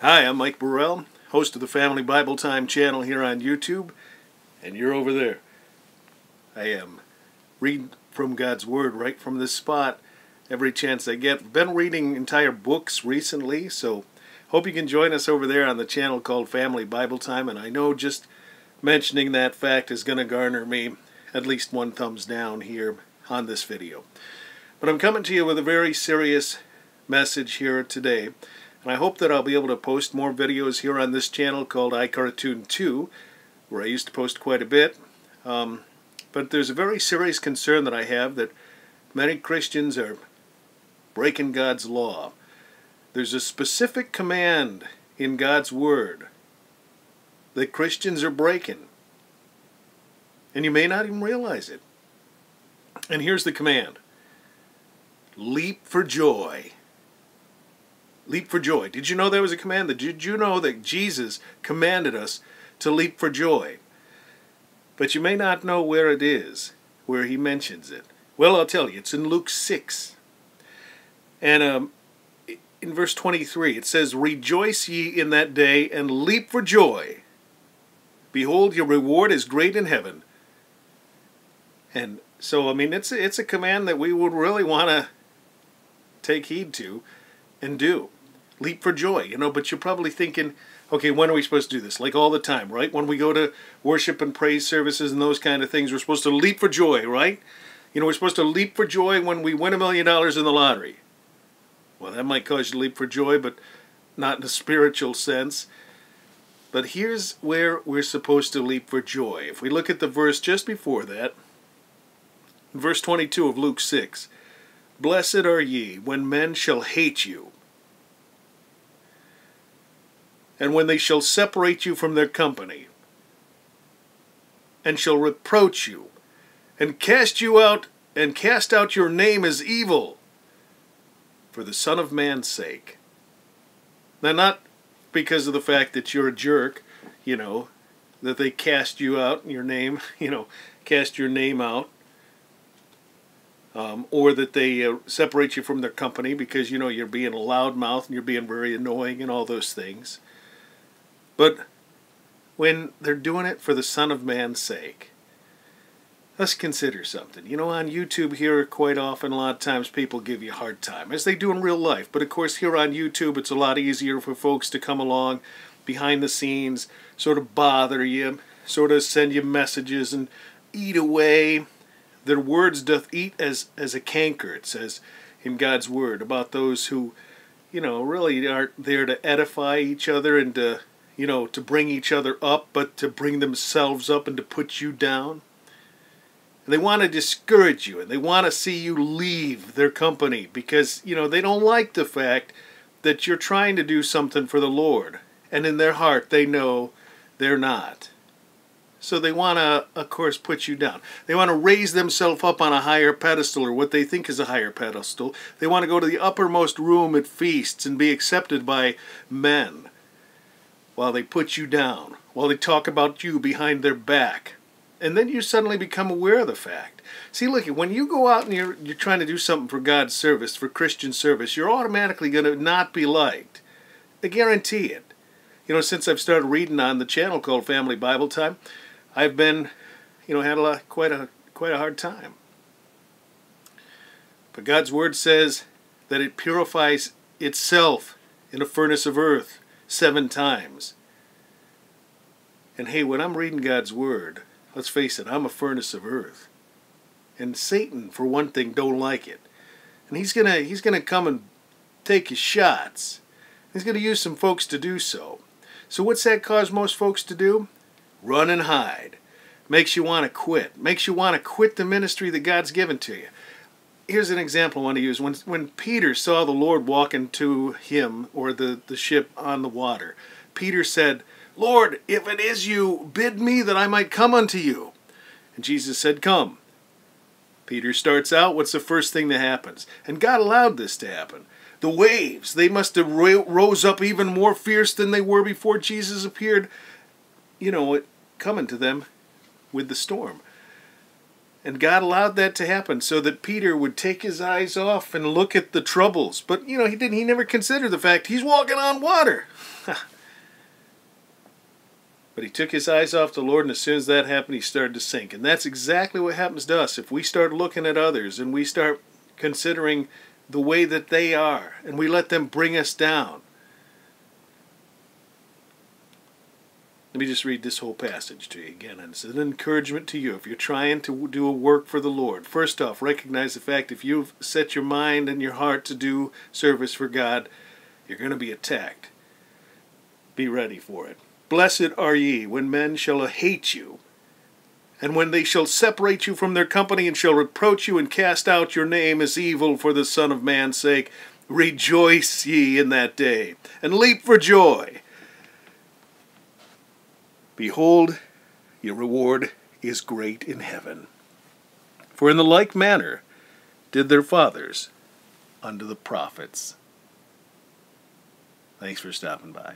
Hi, I'm Mike Burrell, host of the Family Bible Time channel here on YouTube, and you're over there. I am reading from God's Word right from this spot every chance I get. I've been reading entire books recently, so hope you can join us over there on the channel called Family Bible Time, and I know just mentioning that fact is going to garner me at least one thumbs down here on this video. But I'm coming to you with a very serious message here today. And I hope that I'll be able to post more videos here on this channel called iCartoon 2, where I used to post quite a bit. But there's a very serious concern that I have that many Christians are breaking God's law. There's a specific command in God's Word that Christians are breaking. And you may not even realize it. And here's the command. Leap for joy. Leap for joy. Did you know there was a command? Did you know that Jesus commanded us to leap for joy? But you may not know where it is, where he mentions it. Well, I'll tell you. It's in Luke 6. And in verse 23, it says, "Rejoice ye in that day, and leap for joy. Behold, your reward is great in heaven." And so, I mean, it's a command that we would really want to take heed to and do. Leap for joy, you know, but you're probably thinking, okay, when are we supposed to do this? Like all the time, right? When we go to worship and praise services and those kind of things, we're supposed to leap for joy, right? You know, we're supposed to leap for joy when we win $1 million in the lottery. Well, that might cause you to leap for joy, but not in a spiritual sense. But here's where we're supposed to leap for joy. If we look at the verse just before that, verse 22 of Luke 6, "Blessed are ye when men shall hate you, and when they shall separate you from their company, and shall reproach you, and cast out your name as evil, for the Son of Man's sake." Now, not because of the fact that you're a jerk, you know, that they cast you out, your name, you know, cast your name out, or that they separate you from their company because, you know, you're being a loudmouth and you're being very annoying and all those things. But when they're doing it for the Son of Man's sake, let's consider something. You know, on YouTube here, quite often, a lot of times people give you a hard time, as they do in real life. But of course, here on YouTube, it's a lot easier for folks to come along behind the scenes, sort of bother you, sort of send you messages and eat away. "Their words doth eat as a canker," it says in God's Word, about those who, you know, really aren't there to edify each other and to, you know, to bring each other up, but to bring themselves up and to put you down. And they want to discourage you, and they want to see you leave their company because, you know, they don't like the fact that you're trying to do something for the Lord. And in their heart, they know they're not. So they want to, of course, put you down. They want to raise themselves up on a higher pedestal, or what they think is a higher pedestal. They want to go to the uppermost room at feasts and be accepted by men, while they put you down, while they talk about you behind their back. And then you suddenly become aware of the fact. See, look, when you go out and you're trying to do something for God's service, for Christian service, you're automatically going to not be liked. I guarantee it. You know, since I've started reading on the channel called Family Bible Time, I've been, you know, had quite a hard time. But God's Word says that it purifies itself in a furnace of earth 7 times. And hey, when I'm reading God's Word, let's face it, I'm a furnace of earth. And Satan, for one thing, don't like it. And he's gonna come and take his shots. He's gonna use some folks to do so. So what's that cause most folks to do? Run and hide. Makes you want to quit. Makes you want to quit the ministry that God's given to you. Here's an example I want to use. When Peter saw the Lord walking to him, or the ship on the water, Peter said, "Lord, if it is you, bid me that I might come unto you." And Jesus said, "Come." Peter starts out, what's the first thing that happens? And God allowed this to happen. The waves, they must have rose up even more fierce than they were before Jesus appeared, you know, coming to them with the storm. And God allowed that to happen so that Peter would take his eyes off and look at the troubles. But, you know, he never considered the fact he's walking on water. But he took his eyes off the Lord, and as soon as that happened, he started to sink. And that's exactly what happens to us. If we start looking at others and we start considering the way that they are, and we let them bring us down. Let me just read this whole passage to you again, and it's an encouragement to you if you're trying to do a work for the Lord. First off, recognize the fact if you've set your mind and your heart to do service for God, you're going to be attacked. Be ready for it. Blessed are ye when men shall hate you, and when they shall separate you from their company, and shall reproach you and cast out your name as evil for the Son of Man's sake. Rejoice ye in that day, and leap for joy. Behold, your reward is great in heaven. For in the like manner did their fathers unto the prophets. Thanks for stopping by.